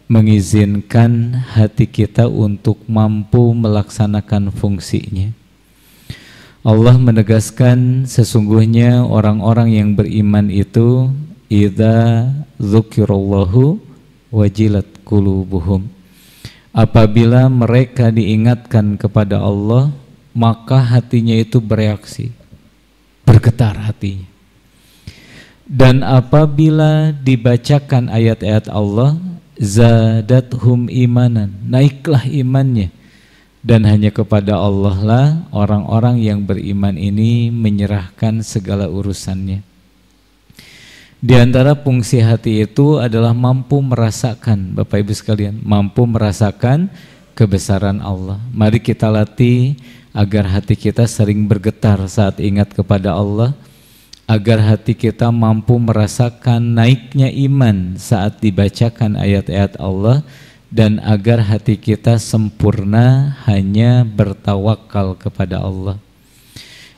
mengizinkan hati kita untuk mampu melaksanakan fungsinya. Allah menegaskan sesungguhnya orang-orang yang beriman itu idza dzukirallahu wajilat qulubuhum. Apabila mereka diingatkan kepada Allah, maka hatinya itu bereaksi, bergetar hatinya. Dan apabila dibacakan ayat-ayat Allah, zadathum imanan, naiklah imannya. Dan hanya kepada Allah lah orang-orang yang beriman ini menyerahkan segala urusannya. Di antara fungsi hati itu adalah mampu merasakan, Bapak Ibu sekalian, mampu merasakan kebesaran Allah. Mari kita latih agar hati kita sering bergetar saat ingat kepada Allah, agar hati kita mampu merasakan naiknya iman saat dibacakan ayat-ayat Allah, dan agar hati kita sempurna hanya bertawakal kepada Allah.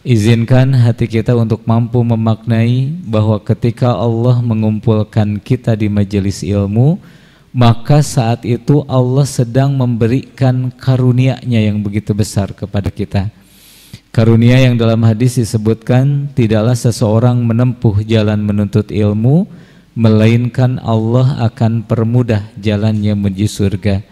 Izinkan hati kita untuk mampu memaknai bahwa ketika Allah mengumpulkan kita di majelis ilmu, maka saat itu Allah sedang memberikan karunia-Nya yang begitu besar kepada kita. Karunia yang dalam hadis disebutkan, tidaklah seseorang menempuh jalan menuntut ilmu melainkan Allah akan permudah jalannya menuju surga.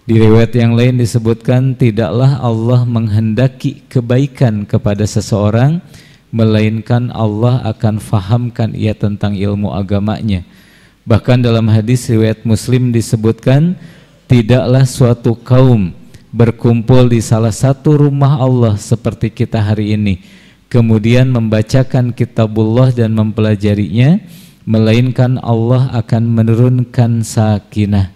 Di riwayat yang lain disebutkan, tidaklah Allah menghendaki kebaikan kepada seseorang melainkan Allah akan fahamkan ia tentang ilmu agamanya. Bahkan dalam hadis riwayat Muslim disebutkan, tidaklah suatu kaum berkumpul di salah satu rumah Allah seperti kita hari ini, kemudian membacakan kitabullah dan mempelajarinya, melainkan Allah akan menurunkan sakinah,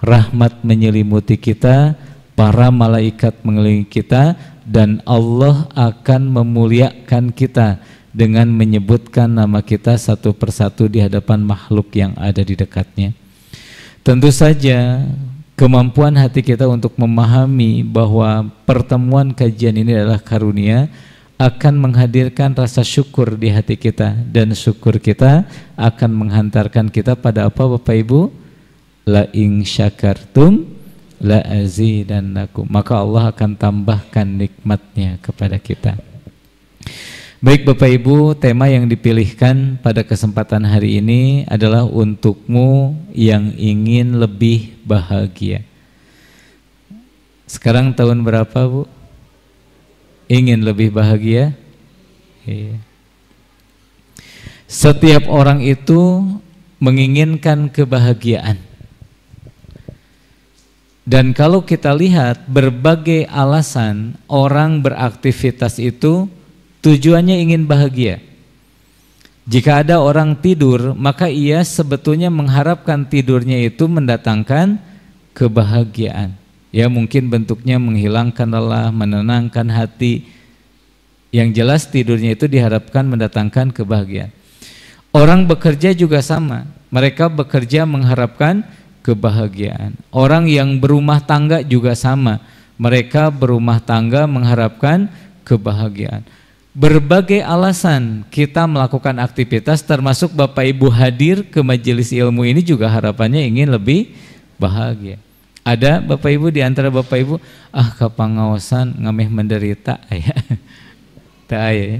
rahmat menyelimuti kita, para malaikat mengelilingi kita, dan Allah akan memuliakan kita dengan menyebutkan nama kita satu persatu di hadapan makhluk yang ada di dekatnya. Tentu saja kemampuan hati kita untuk memahami bahwa pertemuan kajian ini adalah karunia akan menghadirkan rasa syukur di hati kita, dan syukur kita akan menghantarkan kita pada apa, Bapak Ibu? La in syakartum la azidannakum, maka Allah akan tambahkan nikmatnya kepada kita. Baik Bapak Ibu, tema yang dipilihkan pada kesempatan hari ini adalah untukmu yang ingin lebih bahagia. Sekarang tahun berapa, Bu? Ingin lebih bahagia? Iya. Setiap orang itu menginginkan kebahagiaan. Dan kalau kita lihat berbagai alasan orang beraktivitas itu tujuannya ingin bahagia. Jika ada orang tidur, maka ia sebetulnya mengharapkan tidurnya itu mendatangkan kebahagiaan. Ya, mungkin bentuknya menghilangkan lelah, menenangkan hati. Yang jelas tidurnya itu diharapkan mendatangkan kebahagiaan. Orang bekerja juga sama. Mereka bekerja mengharapkan kebahagiaan. Orang yang berumah tangga juga sama. Mereka berumah tangga mengharapkan kebahagiaan. Berbagai alasan kita melakukan aktivitas, termasuk Bapak Ibu hadir ke majelis ilmu ini juga harapannya ingin lebih bahagia. Ada Bapak Ibu di antara Bapak Ibu, kapangaosan ngameh menderita ya.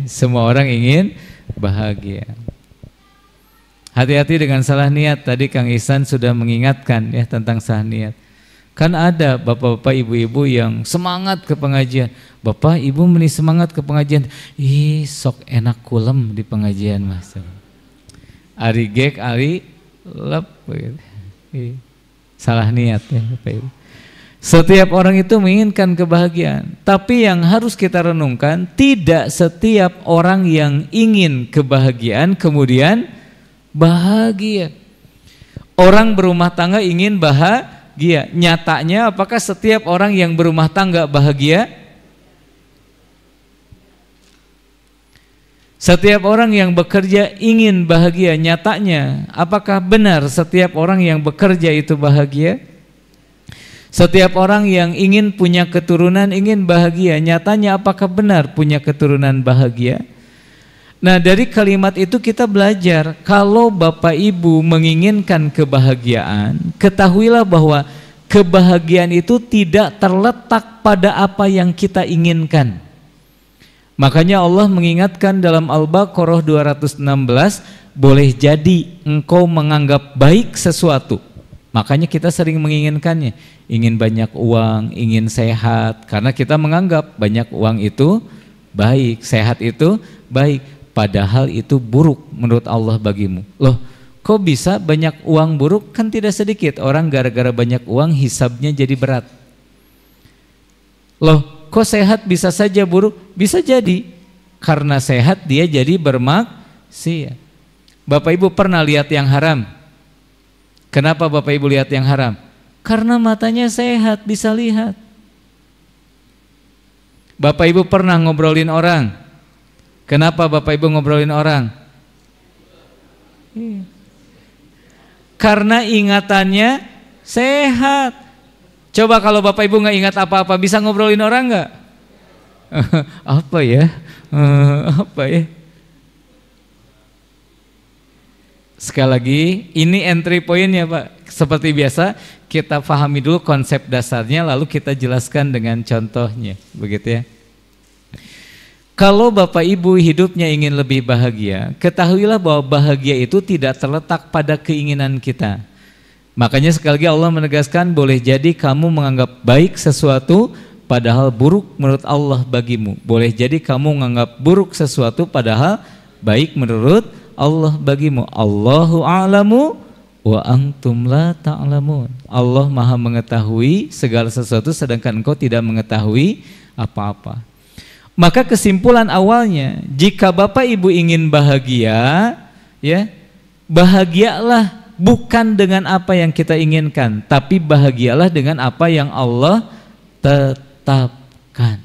Semua orang ingin bahagia. Hati-hati dengan salah niat. Tadi Kang Ihsan sudah mengingatkan ya tentang salah niat. Kan ada bapak-bapak ibu-ibu yang semangat ke pengajian. Bapak ibu meni semangat ke pengajian. Ih sok enak kulem di pengajian mas. Ari gek ari lep. Salah niat ya Bapak Ibu. Setiap orang itu menginginkan kebahagiaan. Tapi yang harus kita renungkan, tidak setiap orang yang ingin kebahagiaan kemudian bahagia. Orang berumah tangga ingin bahagia. Nyatanya apakah setiap orang yang berumah tangga bahagia? Setiap orang yang bekerja ingin bahagia. Nyatanya apakah benar setiap orang yang bekerja itu bahagia? Setiap orang yang ingin punya keturunan ingin bahagia. Nyatanya apakah benar punya keturunan bahagia? Nah, dari kalimat itu kita belajar, kalau Bapak Ibu menginginkan kebahagiaan, ketahuilah bahwa kebahagiaan itu tidak terletak pada apa yang kita inginkan. Makanya Allah mengingatkan dalam Al-Baqarah 216, boleh jadi engkau menganggap baik sesuatu. Makanya kita sering menginginkannya, ingin banyak uang, ingin sehat, karena kita menganggap banyak uang itu baik, sehat itu baik. Padahal itu buruk menurut Allah bagimu. Loh, kok bisa banyak uang buruk? Kan tidak sedikit orang gara-gara banyak uang hisabnya jadi berat. Loh, kok sehat bisa saja buruk? Bisa jadi karena sehat dia jadi bermaksiat. Bapak Ibu pernah lihat yang haram? Kenapa Bapak Ibu lihat yang haram? Karena matanya sehat bisa lihat. Bapak Ibu pernah ngobrolin orang? Kenapa Bapak Ibu ngobrolin orang? Karena ingatannya sehat. Coba kalau Bapak Ibu nggak ingat apa-apa, bisa ngobrolin orang nggak? Apa ya? Apa ya? Sekali lagi, ini entry point-nya Pak. Seperti biasa, kita pahami dulu konsep dasarnya, lalu kita jelaskan dengan contohnya, begitu ya. Kalau Bapak Ibu hidupnya ingin lebih bahagia, ketahuilah bahwa bahagia itu tidak terletak pada keinginan kita. Makanya sekali lagi Allah menegaskan, boleh jadi kamu menganggap baik sesuatu padahal buruk menurut Allah bagimu. Boleh jadi kamu menganggap buruk sesuatu padahal baik menurut Allah bagimu. Allahu a'lamu wa antum la ta'lamun. Allah Maha mengetahui segala sesuatu sedangkan engkau tidak mengetahui apa-apa. Maka kesimpulan awalnya, jika Bapak Ibu ingin bahagia, ya, bahagialah bukan dengan apa yang kita inginkan, tapi bahagialah dengan apa yang Allah tetapkan.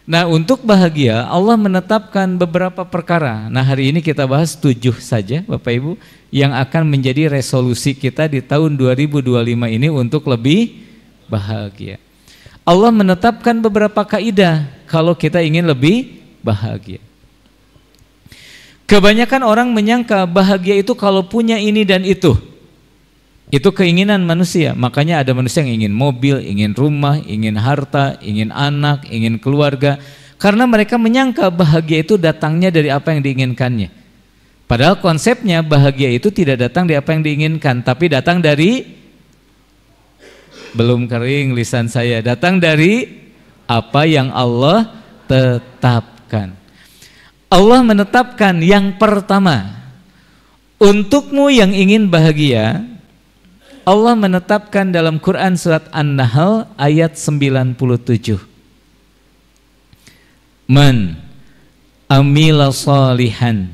Nah, untuk bahagia Allah menetapkan beberapa perkara. Nah, hari ini kita bahas 7 saja Bapak Ibu yang akan menjadi resolusi kita di tahun 2025 ini untuk lebih bahagia. Allah menetapkan beberapa kaidah kalau kita ingin lebih bahagia. Kebanyakan orang menyangka bahagia itu kalau punya ini dan itu. Itu keinginan manusia. Makanya ada manusia yang ingin mobil, ingin rumah, ingin harta, ingin anak, ingin keluarga. Karena mereka menyangka bahagia itu datangnya dari apa yang diinginkannya. Padahal konsepnya bahagia itu tidak datang dari apa yang diinginkan, tapi datang dari, belum kering lisan saya, datang dari apa yang Allah tetapkan. Allah menetapkan yang pertama, untukmu yang ingin bahagia, Allah menetapkan dalam Quran surat An-Nahl ayat 97. Man amila salihan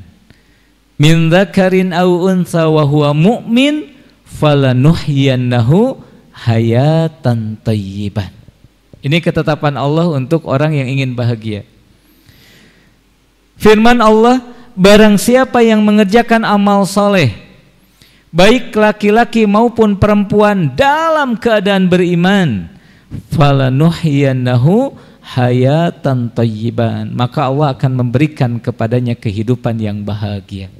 min dzakarin aw untha wa huwa mu'min falanuhyiyannahu hayatan thayyiban. Ini ketetapan Allah untuk orang yang ingin bahagia. Firman Allah, barang siapa yang mengerjakan amal soleh, baik laki-laki maupun perempuan dalam keadaan beriman, falanuhyiyannahu hayatan thayyiban, maka Allah akan memberikan kepadanya kehidupan yang bahagia.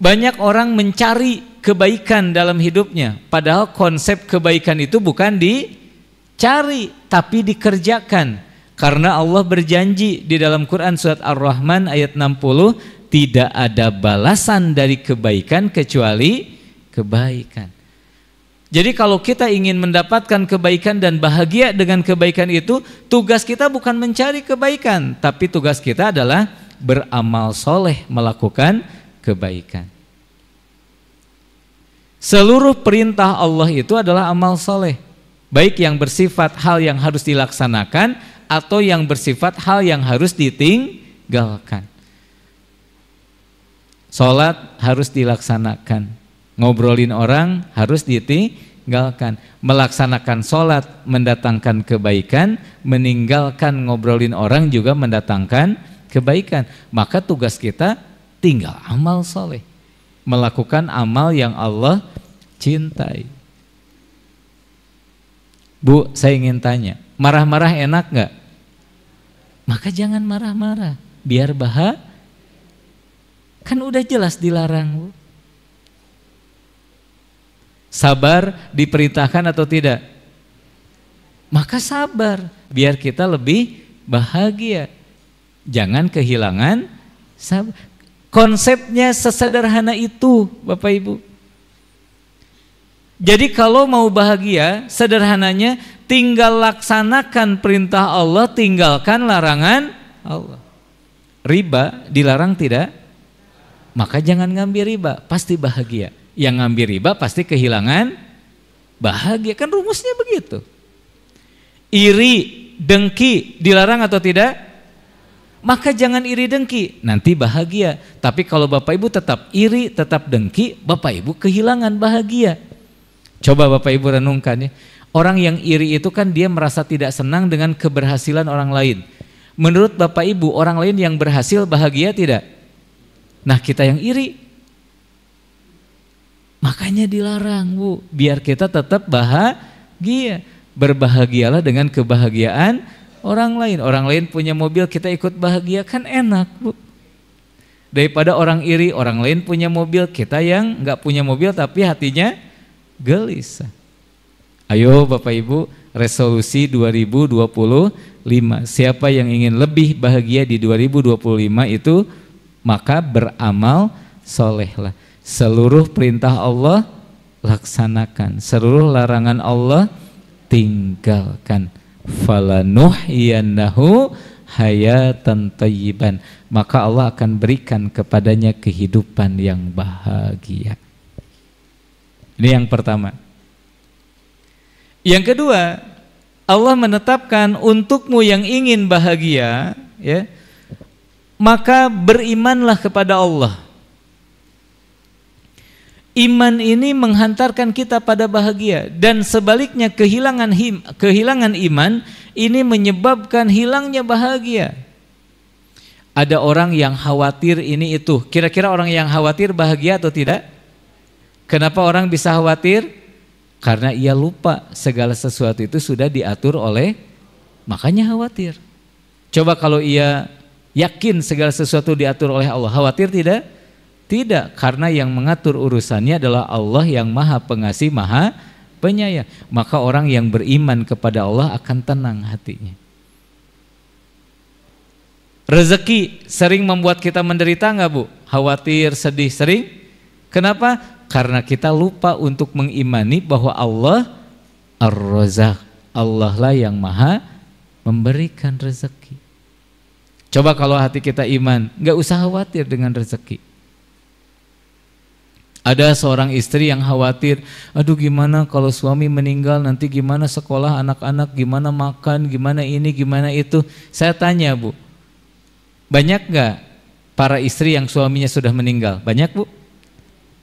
Banyak orang mencari kebaikan dalam hidupnya, padahal konsep kebaikan itu bukan dicari tapi dikerjakan. Karena Allah berjanji di dalam Quran surat Ar-Rahman ayat 60, tidak ada balasan dari kebaikan kecuali kebaikan. Jadi kalau kita ingin mendapatkan kebaikan dan bahagia dengan kebaikan itu, tugas kita bukan mencari kebaikan, tapi tugas kita adalah beramal soleh, melakukan kebaikan. Seluruh perintah Allah itu adalah amal soleh, baik yang bersifat hal yang harus dilaksanakan atau yang bersifat hal yang harus ditinggalkan. Sholat harus dilaksanakan, ngobrolin orang harus ditinggalkan. Melaksanakan sholat mendatangkan kebaikan, meninggalkan ngobrolin orang juga mendatangkan kebaikan. Maka tugas kita tinggal amal soleh, melakukan amal yang Allah cintai. Bu, saya ingin tanya, marah-marah enak nggak? maka jangan marah-marah, biar bahagia. Kan udah jelas dilarang, Bu. Sabar diperintahkan atau tidak? Maka sabar, biar kita lebih bahagia. Jangan kehilangan sabar. Konsepnya sesederhana itu, Bapak Ibu. Jadi kalau mau bahagia, sederhananya tinggal laksanakan perintah Allah, tinggalkan larangan Allah. Riba dilarang tidak? Maka jangan ngambil riba, pasti bahagia. Yang ngambil riba pasti kehilangan bahagia, kan rumusnya begitu. Iri, dengki dilarang atau tidak? Maka jangan iri dengki, nanti bahagia. Tapi kalau Bapak Ibu tetap iri, tetap dengki, Bapak Ibu kehilangan bahagia. Coba Bapak Ibu renungkan ya. Orang yang iri itu kan dia merasa tidak senang dengan keberhasilan orang lain. Menurut Bapak Ibu, orang lain yang berhasil bahagia tidak? Nah, kita yang iri. Makanya dilarang, Bu, biar kita tetap bahagia. Berbahagialah dengan kebahagiaan orang lain. Orang lain punya mobil, kita ikut bahagia, kan enak, Bu. Daripada orang iri, orang lain punya mobil, kita yang nggak punya mobil tapi hatinya gelisah. Ayo Bapak Ibu, resolusi 2025. Siapa yang ingin lebih bahagia di 2025 itu, maka beramal solehlah. Seluruh perintah Allah laksanakan, seluruh larangan Allah tinggalkan. Falanuhyiyannahu hayatan thayyiban. Maka Allah akan berikan kepadanya kehidupan yang bahagia. Ini yang pertama. Yang kedua, Allah menetapkan untukmu yang ingin bahagia, ya, maka berimanlah kepada Allah. Iman ini menghantarkan kita pada bahagia, dan sebaliknya kehilangan iman ini menyebabkan hilangnya bahagia. Ada orang yang khawatir ini itu. Kira-kira orang yang khawatir bahagia atau tidak? Kenapa orang bisa khawatir? Karena ia lupa segala sesuatu itu sudah diatur oleh, makanya khawatir. Coba kalau ia yakin segala sesuatu diatur oleh Allah, khawatir tidak? Tidak, karena yang mengatur urusannya adalah Allah yang Maha Pengasih, Maha Penyayang. Maka orang yang beriman kepada Allah akan tenang hatinya. Rezeki sering membuat kita menderita nggak, Bu? Khawatir, sedih, sering. Kenapa? Karena kita lupa untuk mengimani bahwa Allah Ar-Razzaq, Allah lah yang Maha memberikan rezeki. Coba kalau hati kita iman, nggak usah khawatir dengan rezeki. Ada seorang istri yang khawatir, aduh gimana kalau suami meninggal, nanti gimana sekolah anak-anak, gimana makan, gimana ini, gimana itu. Saya tanya, Bu, banyak nggak para istri yang suaminya sudah meninggal? Banyak, Bu?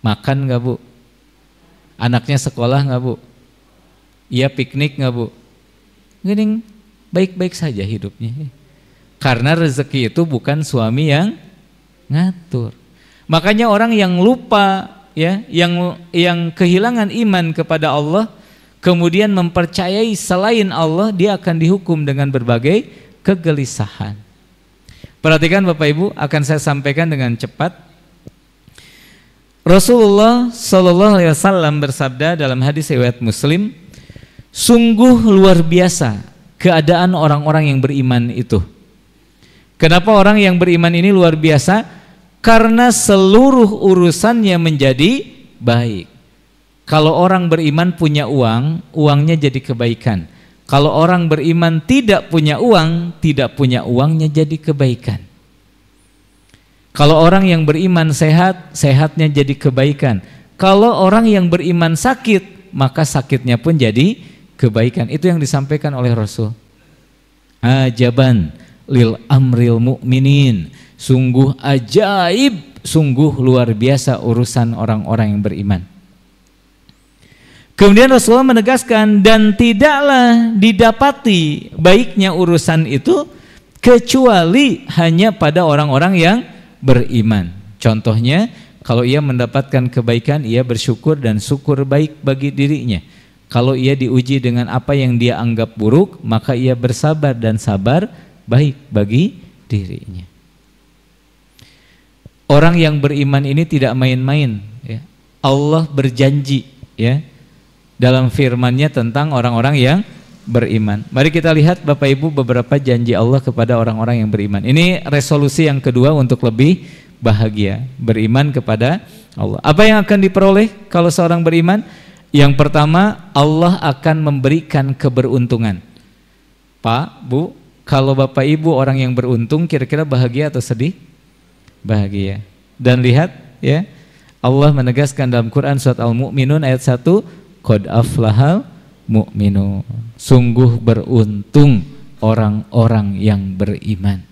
Makan nggak, Bu? Anaknya sekolah nggak, Bu? Iya piknik nggak, Bu? Gini, baik-baik saja hidupnya. Karena rezeki itu bukan suami yang ngatur. Makanya orang yang lupa, ya, yang kehilangan iman kepada Allah, kemudian mempercayai selain Allah, dia akan dihukum dengan berbagai kegelisahan. Perhatikan Bapak Ibu, akan saya sampaikan dengan cepat. Rasulullah Shallallahu Alaihi Wasallam bersabda dalam hadis riwayat Muslim, sungguh luar biasa keadaan orang-orang yang beriman itu. Kenapa orang yang beriman ini luar biasa? Karena seluruh urusannya menjadi baik. Kalau orang beriman punya uang, uangnya jadi kebaikan. Kalau orang beriman tidak punya uang, tidak punya uangnya jadi kebaikan. Kalau orang yang beriman sehat, sehatnya jadi kebaikan. Kalau orang yang beriman sakit, maka sakitnya pun jadi kebaikan. Itu yang disampaikan oleh Rasul. Ajaban lil amril mu'minin. Sungguh ajaib, sungguh luar biasa urusan orang-orang yang beriman. Kemudian Rasulullah menegaskan, dan tidaklah didapati baiknya urusan itu kecuali hanya pada orang-orang yang beriman. Contohnya, kalau ia mendapatkan kebaikan, ia bersyukur dan syukur baik bagi dirinya. Kalau ia diuji dengan apa yang dia anggap buruk, maka ia bersabar dan sabar baik bagi dirinya. Orang yang beriman ini tidak main-main, ya. Allah berjanji, ya, dalam firman-Nya tentang orang-orang yang beriman. Mari kita lihat Bapak Ibu beberapa janji Allah kepada orang-orang yang beriman. Ini resolusi yang kedua untuk lebih bahagia, beriman kepada Allah. Apa yang akan diperoleh kalau seorang beriman? Yang pertama, Allah akan memberikan keberuntungan. Pak, Bu, kalau Bapak Ibu orang yang beruntung, kira-kira bahagia atau sedih? Bahagia. Dan lihat, ya, Allah menegaskan dalam Quran surat Al-Mu'minun ayat 1, qad aflahal mu'minun. Sungguh beruntung orang-orang yang beriman.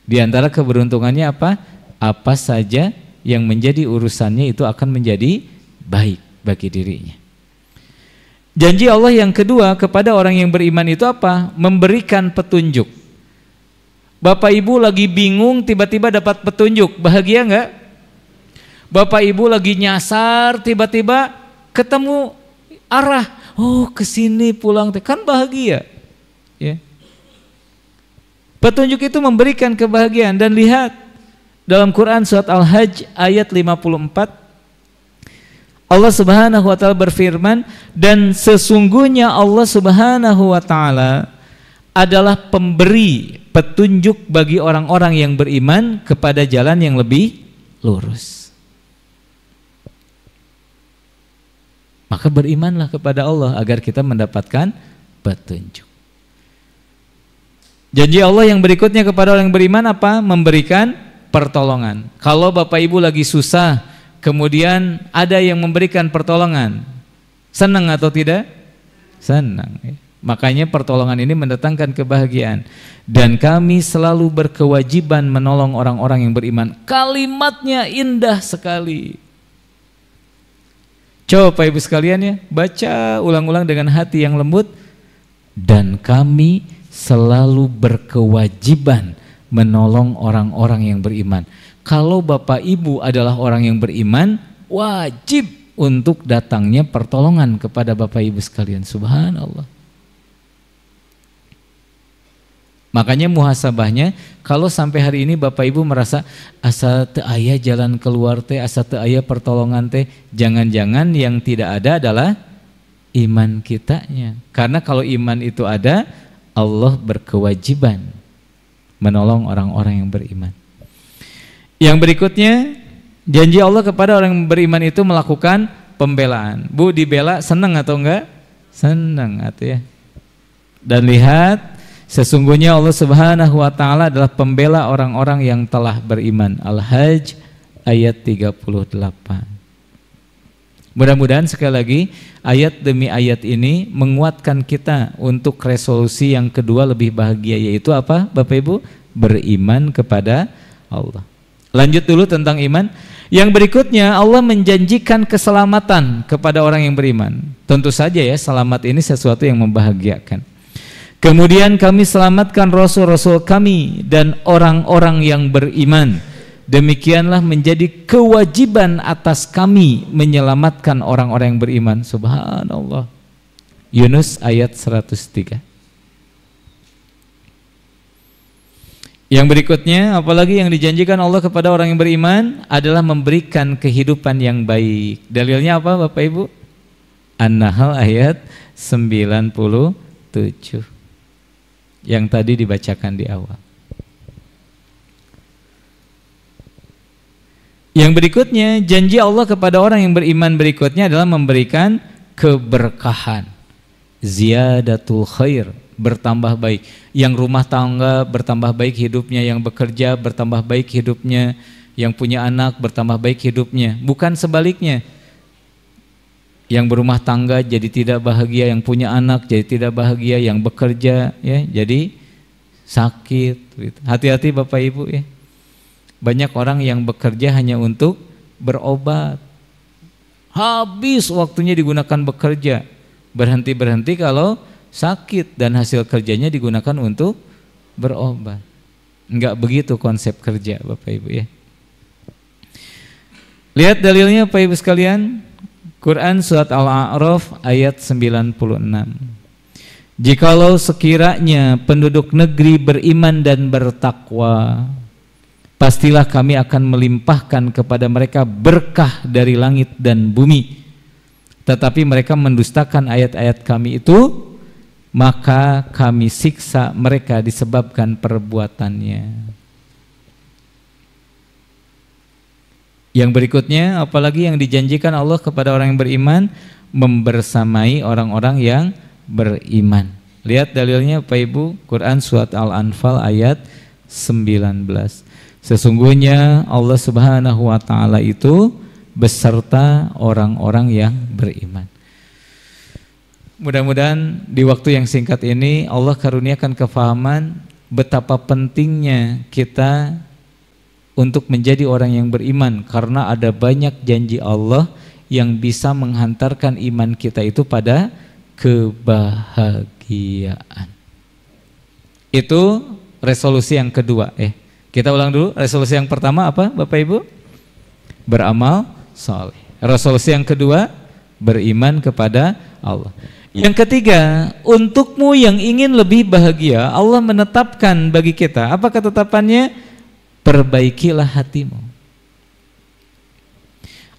Di antara keberuntungannya apa? Apa saja yang menjadi urusannya itu akan menjadi baik bagi dirinya. Janji Allah yang kedua kepada orang yang beriman itu apa? Memberikan petunjuk. Bapak Ibu lagi bingung tiba-tiba dapat petunjuk, bahagia enggak? Bapak Ibu lagi nyasar tiba-tiba ketemu arah, oh kesini pulang, kan bahagia, ya. Petunjuk itu memberikan kebahagiaan. Dan lihat dalam Quran surat Al-Hajj ayat 54, Allah Subhanahu wa taala berfirman, dan sesungguhnya Allah Subhanahu wa taala adalah pemberi petunjuk bagi orang-orang yang beriman kepada jalan yang lebih lurus. Maka berimanlah kepada Allah agar kita mendapatkan petunjuk. Janji Allah yang berikutnya kepada orang yang beriman apa? Memberikan pertolongan. Kalau Bapak Ibu lagi susah, kemudian ada yang memberikan pertolongan, senang atau tidak? Senang, ya. Makanya pertolongan ini mendatangkan kebahagiaan. Dan kami selalu berkewajiban menolong orang-orang yang beriman. Kalimatnya indah sekali. Coba Bapak Ibu sekalian, ya, baca ulang-ulang dengan hati yang lembut. Dan kami selalu berkewajiban menolong orang-orang yang beriman. Kalau Bapak Ibu adalah orang yang beriman, wajib untuk datangnya pertolongan kepada Bapak Ibu sekalian. Subhanallah. Makanya muhasabahnya, kalau sampai hari ini Bapak Ibu merasa asa teu aya jalan keluar teh, asa teu aya pertolongan teh, jangan-jangan yang tidak ada adalah iman kitanya. Karena kalau iman itu ada, Allah berkewajiban menolong orang-orang yang beriman. Yang berikutnya, janji Allah kepada orang yang beriman itu melakukan pembelaan. Bu, dibela senang atau enggak? Senang atau ya. Dan lihat, sesungguhnya Allah Subhanahu wa taala adalah pembela orang-orang yang telah beriman. Al-Hajj ayat 38. Mudah-mudahan sekali lagi ayat demi ayat ini menguatkan kita untuk resolusi yang kedua lebih bahagia, yaitu apa Bapak Ibu? Beriman kepada Allah. Lanjut dulu tentang iman. Yang berikutnya, Allah menjanjikan keselamatan kepada orang yang beriman. Tentu saja ya, selamat ini sesuatu yang membahagiakan. Kemudian kami selamatkan rasul-rasul kami dan orang-orang yang beriman. Demikianlah menjadi kewajiban atas kami menyelamatkan orang-orang yang beriman. Subhanallah. Yunus ayat 103. Yang berikutnya, apalagi yang dijanjikan Allah kepada orang yang beriman adalah memberikan kehidupan yang baik. Dalilnya apa Bapak Ibu? An-Nahl ayat 97 yang tadi dibacakan di awal. Yang berikutnya, janji Allah kepada orang yang beriman berikutnya adalah memberikan keberkahan. Ziyadatul khair, bertambah baik. Yang rumah tangga bertambah baik hidupnya, yang bekerja bertambah baik hidupnya, yang punya anak bertambah baik hidupnya. Bukan sebaliknya. Yang berumah tangga jadi tidak bahagia, yang punya anak jadi tidak bahagia, yang bekerja ya jadi sakit. Hati-hati Bapak Ibu ya. Banyak orang yang bekerja hanya untuk berobat. Habis waktunya digunakan bekerja. Berhenti-berhenti kalau sakit dan hasil kerjanya digunakan untuk berobat. Enggak begitu konsep kerja Bapak Ibu ya. Lihat dalilnya Bapak Ibu sekalian. Quran surat Al-A'raf ayat 96. Jikalau sekiranya penduduk negeri beriman dan bertakwa, pastilah kami akan melimpahkan kepada mereka berkah dari langit dan bumi. Tetapi mereka mendustakan ayat-ayat kami itu, maka kami siksa mereka disebabkan perbuatannya. Yang berikutnya, apalagi yang dijanjikan Allah kepada orang yang beriman, membersamai orang-orang yang beriman. Lihat dalilnya Bapak Ibu, Quran surat Al-Anfal ayat 19. Sesungguhnya Allah Subhanahu wa taala itu beserta orang-orang yang beriman. Mudah-mudahan di waktu yang singkat ini Allah karuniakan kefahaman betapa pentingnya kita untuk menjadi orang yang beriman, karena ada banyak janji Allah yang bisa menghantarkan iman kita itu pada kebahagiaan. Itu resolusi yang kedua. Kita ulang dulu. Resolusi yang pertama apa Bapak Ibu? Beramal saleh. Resolusi yang kedua, beriman kepada Allah. Yang ketiga, untukmu yang ingin lebih bahagia, Allah menetapkan bagi kita. Apa ketetapannya? Perbaikilah hatimu.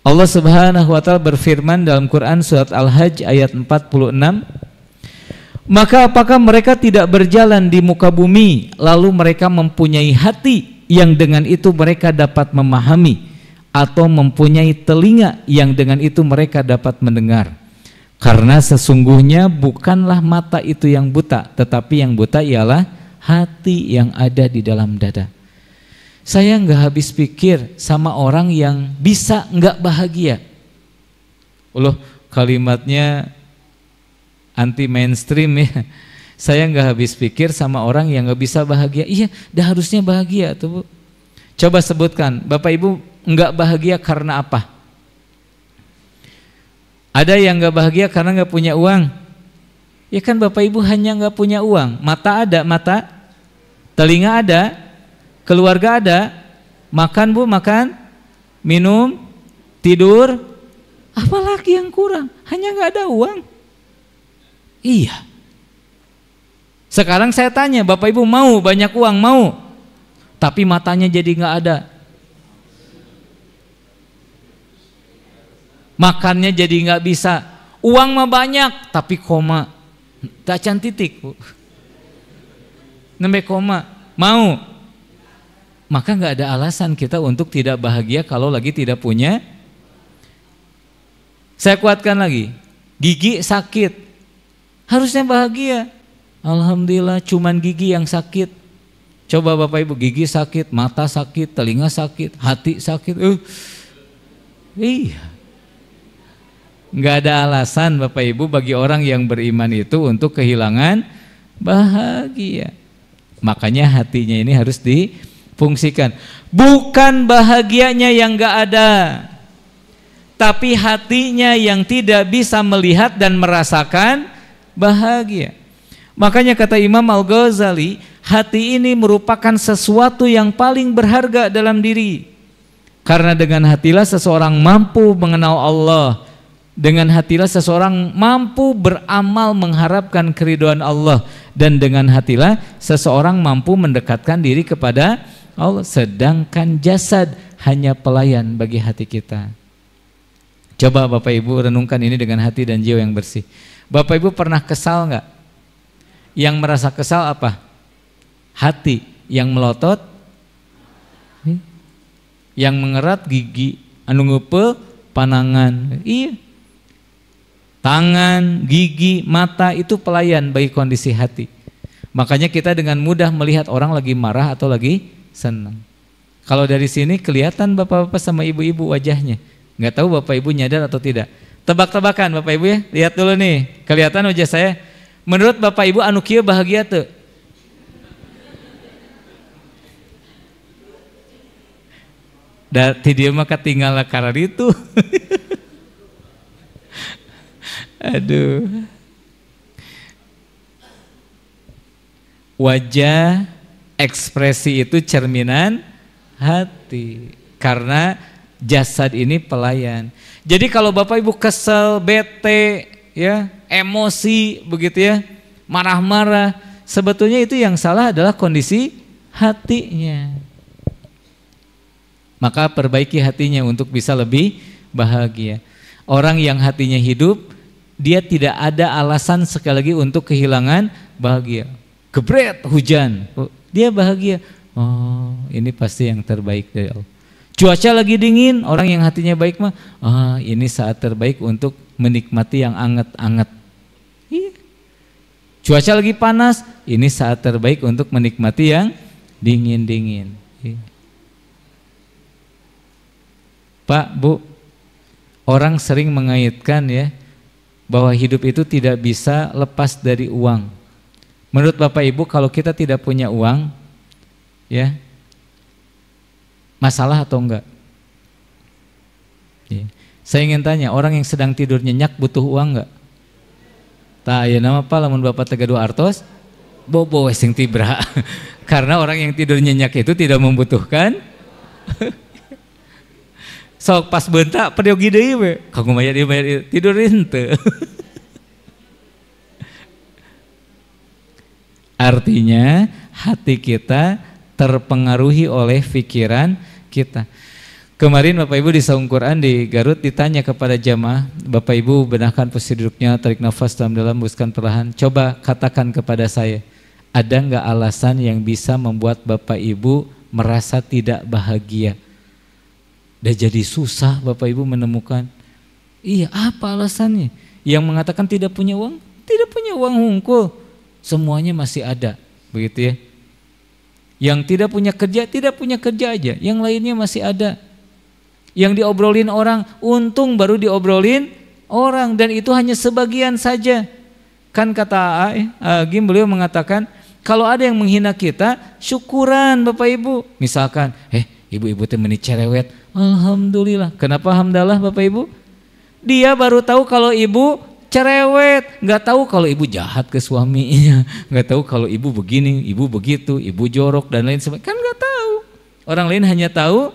Allah Subhanahu wa taala berfirman dalam Quran surat Al-Hajj ayat 46, maka apakah mereka tidak berjalan di muka bumi lalu mereka mempunyai hati yang dengan itu mereka dapat memahami, atau mempunyai telinga yang dengan itu mereka dapat mendengar? Karena sesungguhnya bukanlah mata itu yang buta, tetapi yang buta ialah hati yang ada di dalam dada. Saya nggak habis pikir sama orang yang bisa nggak bahagia. Allah, kalimatnya anti mainstream ya. Saya nggak habis pikir sama orang yang nggak bisa bahagia. Iya, dah harusnya bahagia tuh Bu. Coba sebutkan, Bapak Ibu nggak bahagia karena apa? Ada yang nggak bahagia karena nggak punya uang. Ya kan Bapak Ibu hanya nggak punya uang. Mata ada, mata, telinga ada, keluarga ada, makan Bu, makan, minum, tidur, apalagi yang kurang? Hanya nggak ada uang. Iya. Sekarang saya tanya, Bapak Ibu mau banyak uang? Mau, tapi matanya jadi nggak ada, makannya jadi nggak bisa, uang mah banyak, tapi koma, tacan titik Bu, nembe koma, mau? Maka nggak ada alasan kita untuk tidak bahagia kalau lagi tidak punya. Saya kuatkan lagi, gigi sakit, harusnya bahagia. Alhamdulillah cuman gigi yang sakit. Coba Bapak Ibu, gigi sakit, mata sakit, telinga sakit, hati sakit. Iya. Nggak ada alasan Bapak Ibu bagi orang yang beriman itu untuk kehilangan bahagia. Makanya hatinya ini harus difungsikan. Bukan bahagianya yang nggak ada, tapi hatinya yang tidak bisa melihat dan merasakan bahagia. Makanya kata Imam Al-Ghazali, hati ini merupakan sesuatu yang paling berharga dalam diri. Karena dengan hatilah seseorang mampu mengenal Allah. Dengan hatilah seseorang mampu beramal mengharapkan keridhaan Allah. Dan dengan hatilah seseorang mampu mendekatkan diri kepada Allah. Sedangkan jasad hanya pelayan bagi hati kita. Coba Bapak Ibu renungkan ini dengan hati dan jiwa yang bersih. Bapak Ibu pernah kesal nggak? Yang merasa kesal apa? Hati. Yang melotot, yang mengerat gigi, anu ngeupeul panangan. Iya. Tangan, gigi, mata itu pelayan bagi kondisi hati. Makanya kita dengan mudah melihat orang lagi marah atau lagi senang. Kalau dari sini kelihatan bapak-bapak sama ibu-ibu wajahnya. Nggak tahu Bapak Ibu nyadar atau tidak. Tebak-tebakan Bapak Ibu ya. Lihat dulu nih, kelihatan wajah saya. Menurut Bapak Ibu anu kieu bahagia tuh? Dati dia mah katinggal karena itu. Aduh. Wajah, ekspresi itu cerminan hati. Karena jasad ini pelayan. Jadi kalau Bapak Ibu kesel, bete, ya, emosi begitu ya, marah-marah. Sebetulnya itu yang salah adalah kondisi hatinya. Maka perbaiki hatinya untuk bisa lebih bahagia. Orang yang hatinya hidup, dia tidak ada alasan sekali lagi untuk kehilangan bahagia. Gebret hujan, dia bahagia. Oh, ini pasti yang terbaik dari Allah. Cuaca lagi dingin, orang yang hatinya baik mah, ini saat terbaik untuk menikmati yang anget-anget. Iya. Cuaca lagi panas, ini saat terbaik untuk menikmati yang dingin-dingin. Iya. Pak, Bu, orang sering mengaitkan ya bahwa hidup itu tidak bisa lepas dari uang. Menurut Bapak Ibu, kalau kita tidak punya uang, ya masalah atau enggak? Ya. Saya ingin tanya, orang yang sedang tidur nyenyak butuh uang enggak? Tak ya nama apa lamun Bapak tegaduh artos bobo sing tibra. Karena orang yang tidur nyenyak itu tidak membutuhkan. Sok pas bentak periogi deui we. Kanggo bayar tidur henteu. Artinya hati kita terpengaruhi oleh pikiran kita. Kemarin Bapak Ibu di saung Quran di Garut ditanya kepada jamaah, Bapak Ibu benahkan posisi duduknya, tarik nafas dalam-dalam, hembuskan perlahan. Coba katakan kepada saya, ada enggak alasan yang bisa membuat Bapak Ibu merasa tidak bahagia? Udah jadi susah Bapak Ibu menemukan. Iya, apa alasannya? Yang mengatakan tidak punya uang? Tidak punya uang hungkul. Semuanya masih ada, begitu ya. Yang tidak punya kerja aja. Yang lainnya masih ada. Yang diobrolin orang, untung baru diobrolin orang, dan itu hanya sebagian saja. Kan kata Agim, beliau mengatakan, kalau ada yang menghina kita, syukuran Bapak Ibu. Misalkan, ibu-ibu teh meuni cerewet, alhamdulillah. Kenapa alhamdulillah Bapak Ibu? Dia baru tahu kalau ibu cerewet, nggak tahu kalau ibu jahat ke suaminya, nggak tahu kalau ibu begini, ibu begitu, ibu jorok dan lain sebagainya. Kan nggak tahu. Orang lain hanya tahu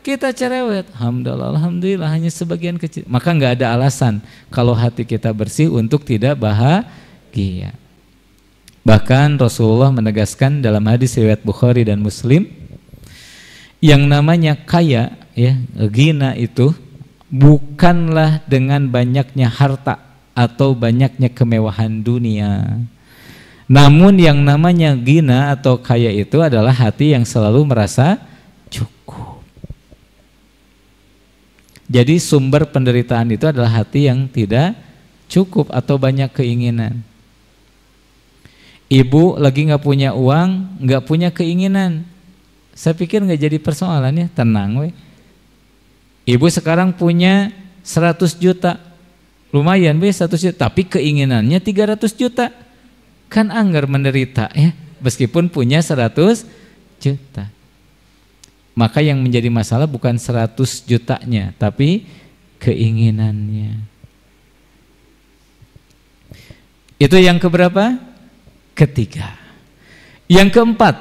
kita cerewet. Alhamdulillah hanya sebagian kecil. Maka nggak ada alasan kalau hati kita bersih untuk tidak bahagia. Bahkan Rasulullah menegaskan dalam hadis riwayat Bukhari dan Muslim, yang namanya kaya, ya, ghina itu bukanlah dengan banyaknya harta atau banyaknya kemewahan dunia. Namun yang namanya ghina atau kaya itu adalah hati yang selalu merasa cukup. Jadi sumber penderitaan itu adalah hati yang tidak cukup atau banyak keinginan. Ibu lagi nggak punya uang, nggak punya keinginan. Saya pikir nggak jadi persoalan ya, tenang we. Ibu sekarang punya 100 juta, lumayan be 100 juta, tapi keinginannya 300 juta. Kan anggar menderita ya, meskipun punya 100 juta. Maka yang menjadi masalah bukan 100 jutanya, tapi keinginannya. Itu yang keberapa? Ketiga. Yang keempat,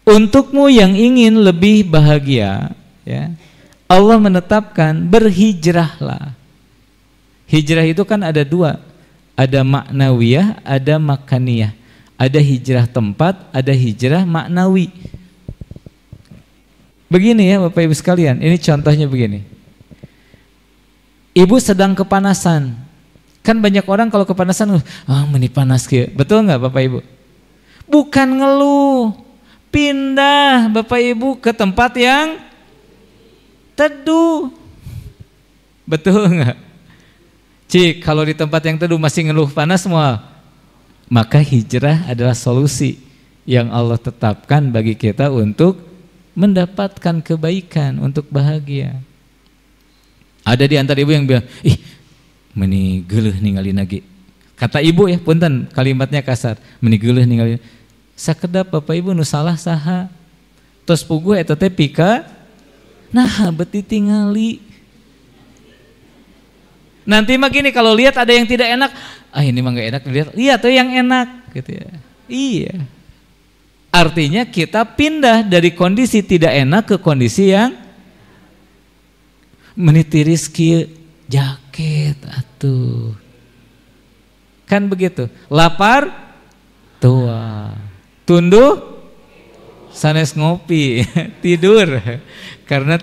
untukmu yang ingin lebih bahagia, ya, Allah menetapkan berhijrahlah. Hijrah itu kan ada dua, ada maknawiyah, ada makaniyah. Ada hijrah tempat, ada hijrah maknawi. Begini ya Bapak Ibu sekalian, ini contohnya begini. Ibu sedang kepanasan. Kan banyak orang kalau kepanasan, meni panas ke. Betul nggak Bapak Ibu? Bukan ngeluh, pindah Bapak Ibu ke tempat yang teduh. Betul nggak? Cik, kalau di tempat yang teduh masih ngeluh panas semua, maka hijrah adalah solusi yang Allah tetapkan bagi kita untuk mendapatkan kebaikan, untuk bahagia. Ada di antara ibu yang bilang, meni geuleuh ningali lagi. Kata ibu ya, punten kalimatnya kasar, meni geuleuh ningali. Sakedap Bapak Ibu nu salah saha. Tos puguh eta teh pika nah beti tingali. Nanti mah gini, kalau lihat ada yang tidak enak, ini mah enggak enak, lihat tuh yang enak gitu ya. Iya. Artinya kita pindah dari kondisi tidak enak ke kondisi yang meniti rizki jaket atuh. Kan begitu. Lapar tua. Tunduh sanes ngopi. Tidur. Karena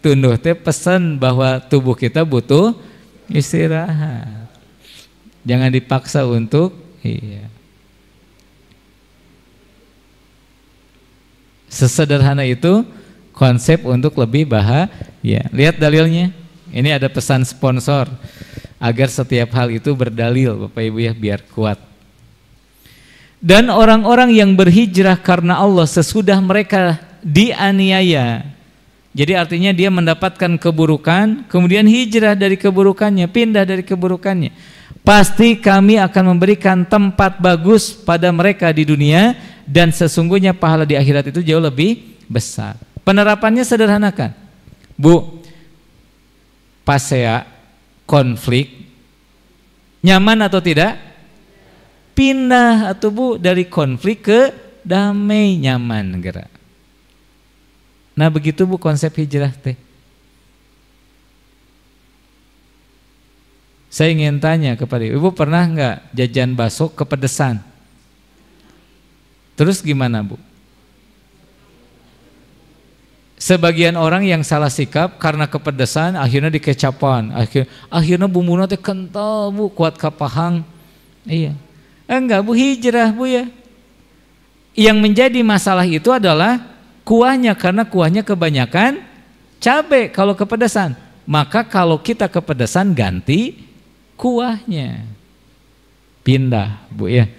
tunduh teh pesan bahwa tubuh kita butuh istirahat. Jangan dipaksa untuk Sesederhana itu konsep untuk lebih bahagia. Lihat dalilnya. Ini ada pesan sponsor agar setiap hal itu berdalil, Bapak Ibu ya, biar kuat. Dan orang-orang yang berhijrah karena Allah sesudah mereka dianiaya. Jadi artinya dia mendapatkan keburukan, kemudian hijrah dari keburukannya, pindah dari keburukannya. Pasti kami akan memberikan tempat bagus pada mereka di dunia, dan sesungguhnya pahala di akhirat itu jauh lebih besar. Penerapannya sederhanakan, Bu. Pasea, konflik, nyaman atau tidak? Pindah atau Bu dari konflik ke damai, nyaman gerak. Nah begitu Bu konsep hijrah teh. Saya ingin tanya kepada Ibu, pernah nggak jajan bakso kepedesan? Terus gimana Bu? Sebagian orang yang salah sikap karena kepedesan akhirnya dikecapan, akhirnya bumbunya teh kental Bu, kuat kapahang. Iya. Enggak Bu, hijrah Bu ya. Yang menjadi masalah itu adalah kuahnya, karena kuahnya kebanyakan cabai kalau kepedesan. Maka kalau kita kepedesan ganti kuahnya. Pindah Bu ya.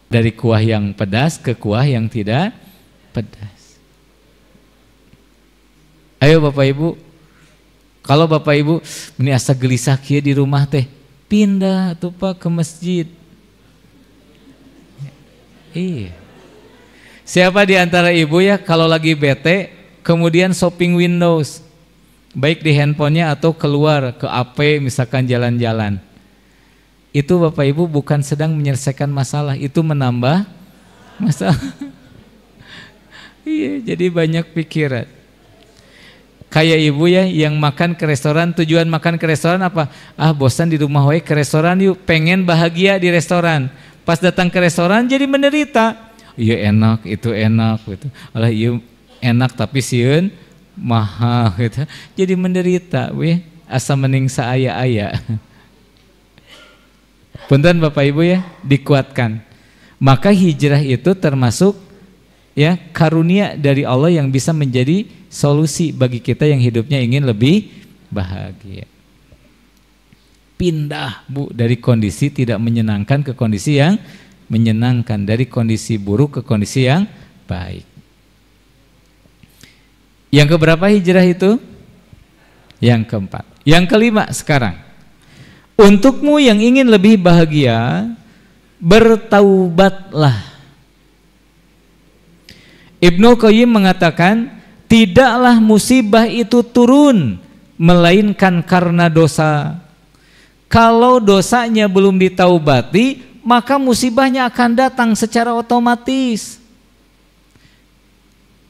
Dari kuah yang pedas ke kuah yang tidak pedas. Ayo Bapak Ibu, kalau Bapak Ibu ini asa gelisah kieu di rumah teh, pindah tuh Pak ke masjid. Iya. Siapa di antara Ibu ya kalau lagi bete kemudian shopping Windows, baik di handphonenya atau keluar ke AP misalkan jalan-jalan. Itu Bapak Ibu bukan sedang menyelesaikan masalah, itu menambah masalah. Iya, jadi banyak pikiran. Kayak Ibu ya yang makan ke restoran, tujuan makan ke restoran apa? Ah bosan di rumah we, ke restoran yuk, pengen bahagia di restoran. Pas datang ke restoran jadi menderita. Iya enak, itu enak gitu. Alah iya enak tapi sieun mahal gitu. Jadi menderita we, asa mending saaya-aya. Punten Bapak Ibu ya, dikuatkan. Maka hijrah itu termasuk ya karunia dari Allah yang bisa menjadi solusi bagi kita yang hidupnya ingin lebih bahagia. Pindah Bu dari kondisi tidak menyenangkan ke kondisi yang menyenangkan, dari kondisi buruk ke kondisi yang baik. Yang keberapa hijrah itu? Yang keempat. Yang kelima sekarang. Untukmu yang ingin lebih bahagia, bertaubatlah. Ibnu Qayyim mengatakan, tidaklah musibah itu turun melainkan karena dosa. Kalau dosanya belum ditaubati, maka musibahnya akan datang secara otomatis.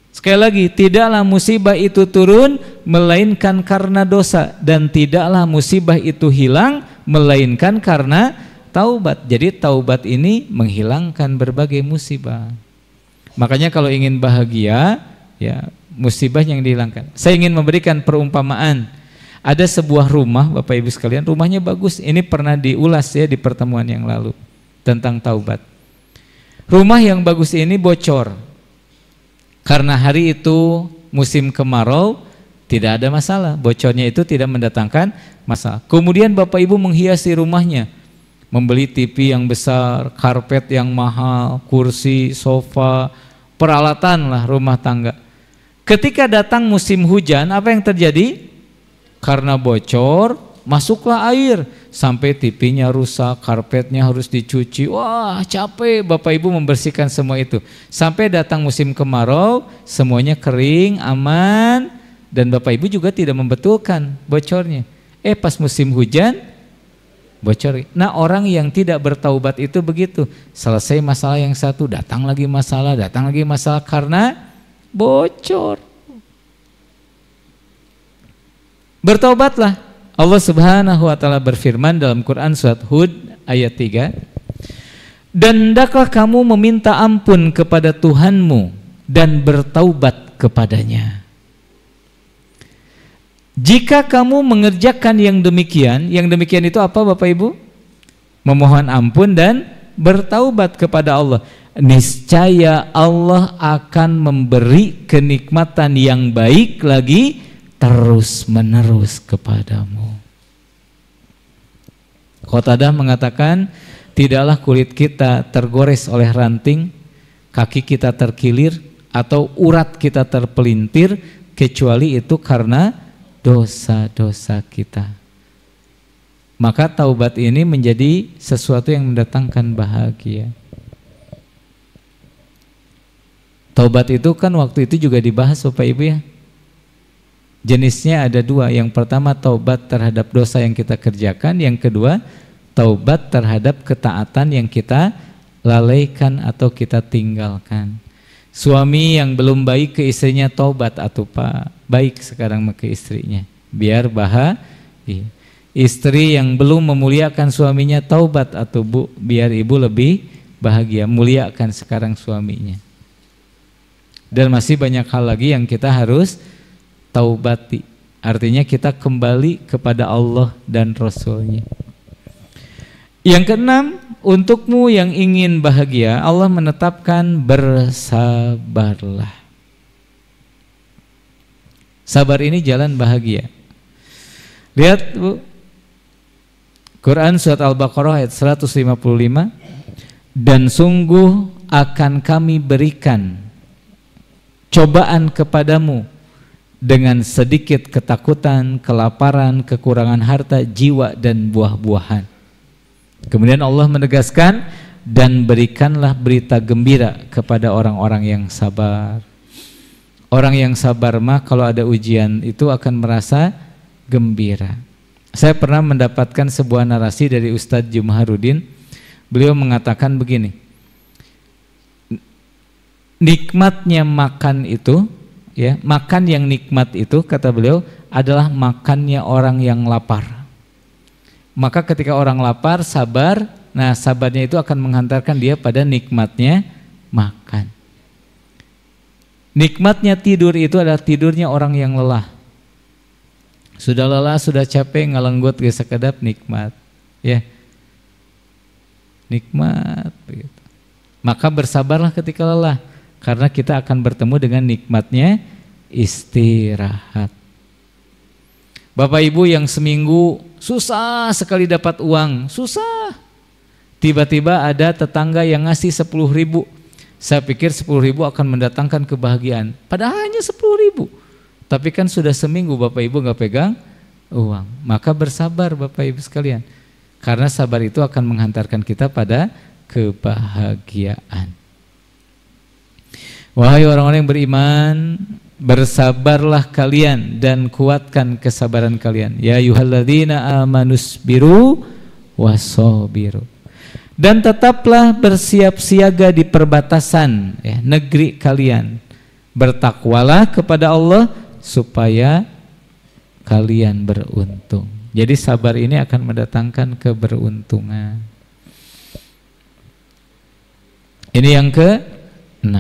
Sekali lagi, tidaklah musibah itu turun melainkan karena dosa, dan tidaklah musibah itu hilang melainkan karena taubat. Jadi taubat ini menghilangkan berbagai musibah. Makanya kalau ingin bahagia, ya musibah yang dihilangkan. Saya ingin memberikan perumpamaan. Ada sebuah rumah, Bapak Ibu sekalian, rumahnya bagus. Ini pernah diulas ya di pertemuan yang lalu tentang taubat. Rumah yang bagus ini bocor. Karena hari itu musim kemarau, tidak ada masalah. Bocornya itu tidak mendatangkan masalah. Kemudian Bapak Ibu menghiasi rumahnya. Membeli TV yang besar, karpet yang mahal, kursi, sofa, peralatan lah rumah tangga. Ketika datang musim hujan, apa yang terjadi? Karena bocor, masuklah air, sampai TV-nya rusak, karpetnya harus dicuci. Wah, capek Bapak Ibu membersihkan semua itu. Sampai datang musim kemarau, semuanya kering, aman, dan Bapak Ibu juga tidak membetulkan bocornya. Pas musim hujan, bocor. Nah, orang yang tidak bertaubat itu begitu. Selesai masalah yang satu, datang lagi masalah karena bocor. Bertobatlah. Allah Subhanahu wa taala berfirman dalam Quran surat Hud ayat 3. Dan hendaklah kamu meminta ampun kepada Tuhanmu dan bertaubat kepadanya. Jika kamu mengerjakan yang demikian itu apa Bapak Ibu? Memohon ampun dan bertaubat kepada Allah. Niscaya Allah akan memberi kenikmatan yang baik lagi terus menerus kepadamu. Qatadah mengatakan, tidaklah kulit kita tergores oleh ranting, kaki kita terkilir, atau urat kita terpelintir, kecuali itu karena dosa-dosa kita. Maka taubat ini menjadi sesuatu yang mendatangkan bahagia. Taubat itu kan waktu itu juga dibahas Bapak Ibu ya. Jenisnya ada dua. Yang pertama taubat terhadap dosa yang kita kerjakan. Yang kedua taubat terhadap ketaatan yang kita lalaikan atau kita tinggalkan. Suami yang belum baik ke istrinya taubat atuh Pak, baik sekarang ke istrinya biar bahagia. Istri yang belum memuliakan suaminya taubat atuh Bu, biar ibu lebih bahagia, muliakan sekarang suaminya. Dan masih banyak hal lagi yang kita harus taubati. Artinya kita kembali kepada Allah dan Rasul-Nya. Yang keenam, untukmu yang ingin bahagia, Allah menetapkan bersabarlah. Sabar ini jalan bahagia. Lihat Bu, Quran surat Al-Baqarah ayat 155, dan sungguh akan kami berikan cobaan kepadamu dengan sedikit ketakutan, kelaparan, kekurangan harta, jiwa dan buah-buahan. Kemudian Allah menegaskan, dan berikanlah berita gembira kepada orang-orang yang sabar. Orang yang sabar mah kalau ada ujian itu akan merasa gembira. Saya pernah mendapatkan sebuah narasi dari Ustadz Jumharudin. Beliau mengatakan begini, nikmatnya makan itu, ya, makan yang nikmat itu kata beliau adalah makannya orang yang lapar. Maka ketika orang lapar, sabar, nah sabarnya itu akan menghantarkan dia pada nikmatnya makan. Nikmatnya tidur itu adalah tidurnya orang yang lelah. Sudah lelah, sudah capek, ngalenggut ge sakedap nikmat. Ya. Nikmat begitu. Maka bersabarlah ketika lelah, karena kita akan bertemu dengan nikmatnya istirahat. Bapak Ibu yang seminggu susah sekali dapat uang, susah. Tiba-tiba ada tetangga yang ngasih 10.000. Saya pikir 10.000 akan mendatangkan kebahagiaan. Padahal hanya 10.000. Tapi kan sudah seminggu Bapak Ibu nggak pegang uang. Maka bersabar Bapak Ibu sekalian. Karena sabar itu akan menghantarkan kita pada kebahagiaan. Wahai orang-orang yang beriman, bersabarlah kalian dan kuatkan kesabaran kalian. Ya ayyuhalladzina amanusbiru wasabiru. Dan tetaplah bersiap siaga di perbatasan ya, negeri kalian. Bertakwalah kepada Allah supaya kalian beruntung. Jadi sabar ini akan mendatangkan keberuntungan. Ini yang ke-6.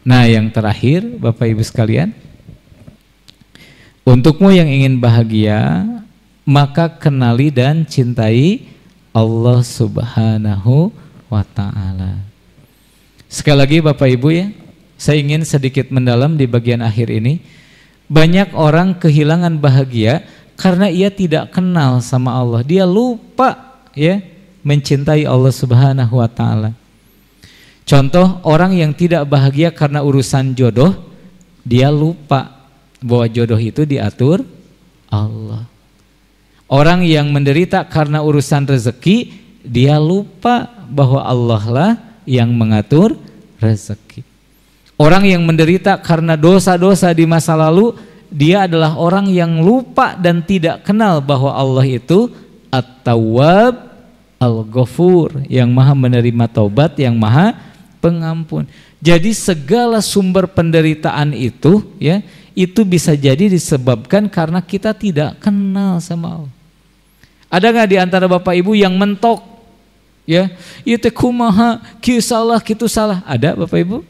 Nah yang terakhir Bapak Ibu sekalian, untukmu yang ingin bahagia, maka kenali dan cintai Allah Subhanahu wa ta'ala. Sekali lagi Bapak Ibu ya, saya ingin sedikit mendalam di bagian akhir ini. Banyak orang kehilangan bahagia karena ia tidak kenal sama Allah. Dia lupa ya mencintai Allah Subhanahu wa ta'ala. Contoh, orang yang tidak bahagia karena urusan jodoh, dia lupa bahwa jodoh itu diatur Allah. Orang yang menderita karena urusan rezeki, dia lupa bahwa Allah lah yang mengatur rezeki. Orang yang menderita karena dosa-dosa di masa lalu, dia adalah orang yang lupa dan tidak kenal bahwa Allah itu At-Tawwab Al-Ghafur, yang maha menerima taubat, yang maha pengampun. Jadi segala sumber penderitaan itu ya, itu bisa jadi disebabkan karena kita tidak kenal sama Allah. Ada nggak di antara Bapak Ibu yang mentok Ya, ieu teh kumaha, kieu salah, kitu salah. Ada Bapak Ibu?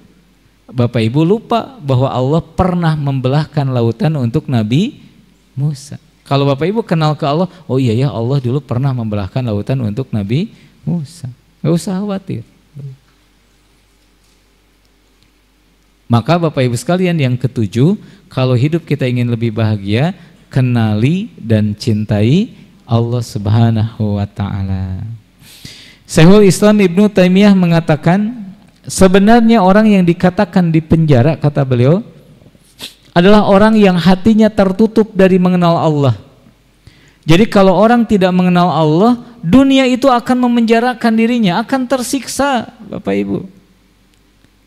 Bapak Ibu lupa bahwa Allah pernah membelahkan lautan untuk Nabi Musa. Kalau Bapak Ibu kenal ke Allah, oh iya ya, Allah dulu pernah membelahkan lautan untuk Nabi Musa. Enggak usah khawatir. Maka Bapak Ibu sekalian, yang ketujuh, kalau hidup kita ingin lebih bahagia, kenali dan cintai Allah Subhanahu wa taala. Syekhul Islam Ibnu Taimiyah mengatakan, sebenarnya orang yang dikatakan di penjara, kata beliau, adalah orang yang hatinya tertutup dari mengenal Allah. Jadi kalau orang tidak mengenal Allah, dunia itu akan memenjarakan dirinya, akan tersiksa, Bapak Ibu.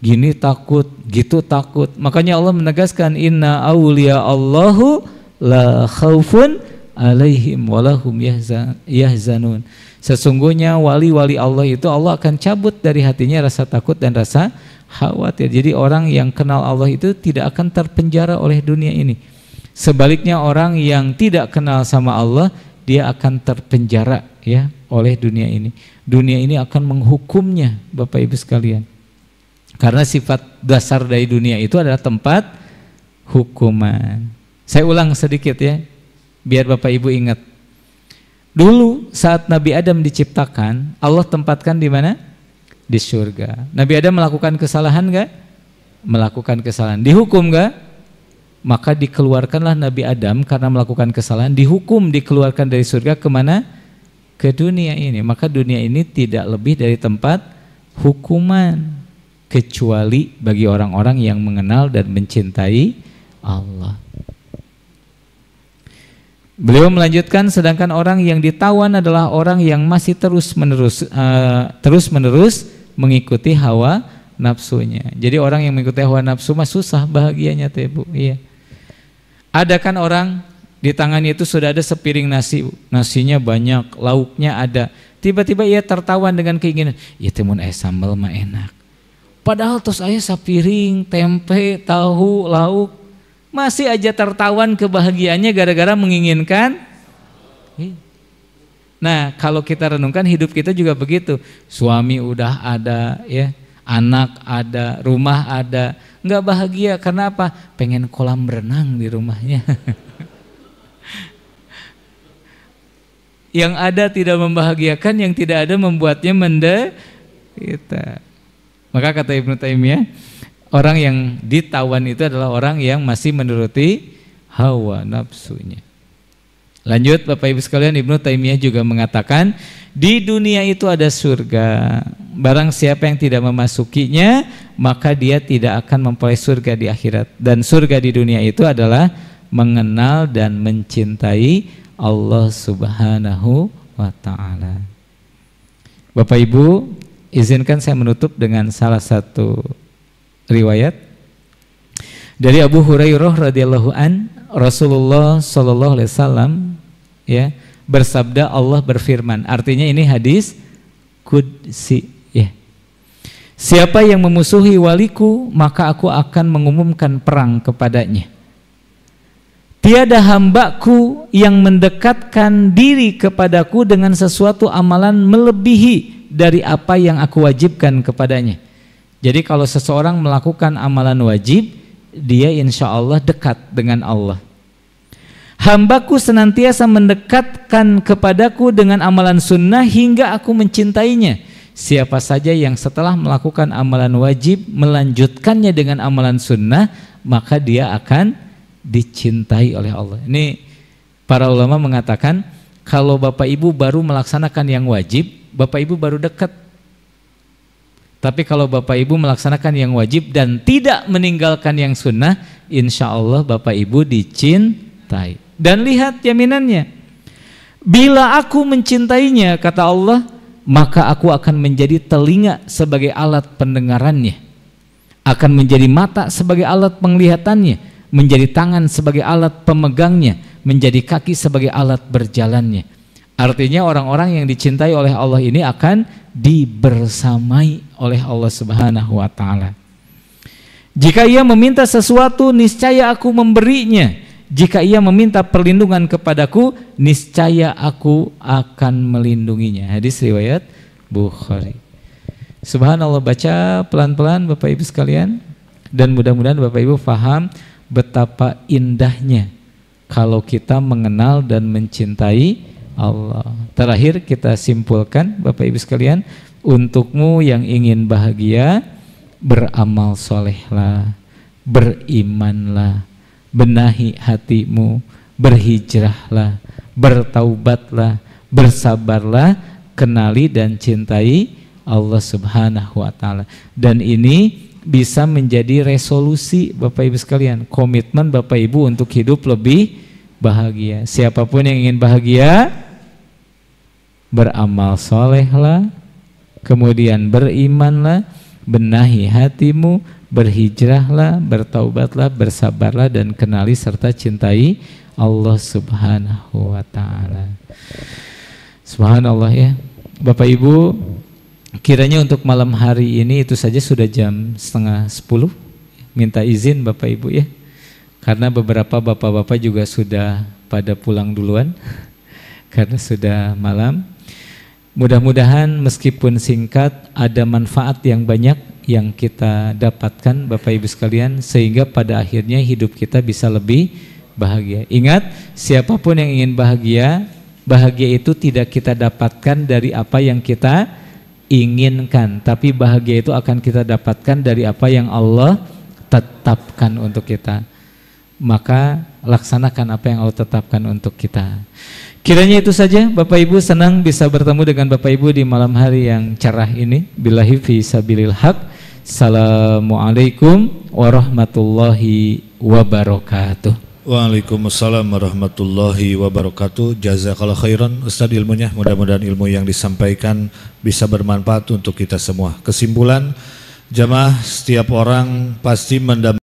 Gini takut, gitu takut. Makanya Allah menegaskan, inna awliya Allahu la khaufun alaihim walahum yahzanun. Sesungguhnya wali-wali Allah itu Allah akan cabut dari hatinya rasa takut dan rasa khawatir. Jadi orang yang kenal Allah itu tidak akan terpenjara oleh dunia ini. Sebaliknya orang yang tidak kenal sama Allah, dia akan terpenjara ya oleh dunia ini. Dunia ini akan menghukumnya, Bapak Ibu sekalian. Karena sifat dasar dari dunia itu adalah tempat hukuman. Saya ulang sedikit ya, biar Bapak Ibu ingat. Dulu saat Nabi Adam diciptakan, Allah tempatkan di mana? Di surga. Nabi Adam melakukan kesalahan enggak? Melakukan kesalahan. Dihukum enggak? Maka dikeluarkanlah Nabi Adam karena melakukan kesalahan, dihukum, dikeluarkan dari surga kemana? Ke dunia ini. Maka dunia ini tidak lebih dari tempat hukuman, kecuali bagi orang-orang yang mengenal dan mencintai Allah. Beliau melanjutkan, sedangkan orang yang ditawan adalah orang yang masih terus-menerus mengikuti hawa nafsunya. Jadi orang yang mengikuti hawa nafsu mah susah bahagianya teh Bu. Iya. Ada kan orang di tangannya itu sudah ada sepiring nasi, nasinya banyak, lauknya ada. Tiba-tiba ia tertawan dengan keinginan, ya temun sambal mah enak. Padahal tos aya sapiring tempe, tahu, lauk. Masih aja tertawan kebahagiaannya gara-gara menginginkan. Nah, kalau kita renungkan hidup kita juga begitu. Suami udah ada ya, anak ada, rumah ada, nggak bahagia karena apa? Pengen kolam renang di rumahnya. Yang ada tidak membahagiakan, yang tidak ada membuatnya menderita. Maka kata Ibnu Taimiyah, orang yang ditawan itu adalah orang yang masih menuruti hawa nafsunya. Lanjut Bapak Ibu sekalian, Ibnu Taimiyah juga mengatakan, di dunia itu ada surga. Barang siapa yang tidak memasukinya, maka dia tidak akan memperoleh surga di akhirat. Dan surga di dunia itu adalah mengenal dan mencintai Allah Subhanahu wa ta'ala. Bapak Ibu, izinkan saya menutup dengan salah satu riwayat dari Abu Hurairah radhiyallahu an, Rasulullah sallallahu alaihi wasallam ya bersabda, Allah berfirman. Artinya ini hadis qudsi ya. Siapa yang memusuhi waliku, maka aku akan mengumumkan perang kepadanya. Tiada hambaku yang mendekatkan diri kepadaku dengan sesuatu amalan melebihi dari apa yang aku wajibkan kepadanya. Jadi kalau seseorang melakukan amalan wajib, dia insya Allah dekat dengan Allah. Hambaku senantiasa mendekatkan kepadaku dengan amalan sunnah hingga aku mencintainya. Siapa saja yang setelah melakukan amalan wajib melanjutkannya dengan amalan sunnah, maka dia akan dicintai oleh Allah. Ini para ulama mengatakan, kalau Bapak Ibu baru melaksanakan yang wajib, Bapak Ibu baru dekat. Tapi kalau Bapak Ibu melaksanakan yang wajib dan tidak meninggalkan yang sunnah, insya Allah Bapak Ibu dicintai. Dan lihat jaminannya, bila aku mencintainya, kata Allah, maka aku akan menjadi telinga sebagai alat pendengarannya, akan menjadi mata sebagai alat penglihatannya, menjadi tangan sebagai alat pemegangnya, menjadi kaki sebagai alat berjalannya. Artinya orang-orang yang dicintai oleh Allah ini akan dibersamai oleh Allah Subhanahu wa ta'ala. Jika ia meminta sesuatu, niscaya aku memberinya. Jika ia meminta perlindungan kepadaku, niscaya aku akan melindunginya. Hadis riwayat Bukhari. Subhanallah, baca pelan-pelan Bapak Ibu sekalian, dan mudah-mudahan Bapak Ibu paham betapa indahnya kalau kita mengenal dan mencintai Allah. Terakhir kita simpulkan Bapak Ibu sekalian, untukmu yang ingin bahagia, beramal solehlah, berimanlah, benahi hatimu, berhijrahlah, bertaubatlah, bersabarlah, kenali dan cintai Allah Subhanahu wa Ta'ala. Dan ini bisa menjadi resolusi Bapak Ibu sekalian, komitmen Bapak Ibu untuk hidup lebih bahagia. Siapapun yang ingin bahagia, beramal solehlah, kemudian berimanlah, benahi hatimu, berhijrahlah, bertaubatlah, bersabarlah, dan kenali serta cintai Allah Subhanahu wa Ta'ala. Subhanallah ya Bapak Ibu, kiranya untuk malam hari ini itu saja, sudah jam 9:30. Minta izin Bapak Ibu ya, karena beberapa bapak-bapak juga sudah pada pulang duluan karena sudah malam. Mudah-mudahan meskipun singkat ada manfaat yang banyak yang kita dapatkan Bapak Ibu sekalian, sehingga pada akhirnya hidup kita bisa lebih bahagia. Ingat, siapapun yang ingin bahagia, bahagia itu tidak kita dapatkan dari apa yang kita inginkan, tapi bahagia itu akan kita dapatkan dari apa yang Allah tetapkan untuk kita. Maka laksanakan apa yang Allah tetapkan untuk kita. Kiranya itu saja Bapak Ibu, senang bisa bertemu dengan Bapak Ibu di malam hari yang cerah ini. Billahi fi sabilil haq. Assalamualaikum warahmatullahi wabarakatuh. Waalaikumsalam warahmatullahi wabarakatuh. Jazakallah khairan Ustaz ilmunya. Mudah-mudahan ilmu yang disampaikan bisa bermanfaat untuk kita semua. Kesimpulan, jamaah, setiap orang pasti mendampingi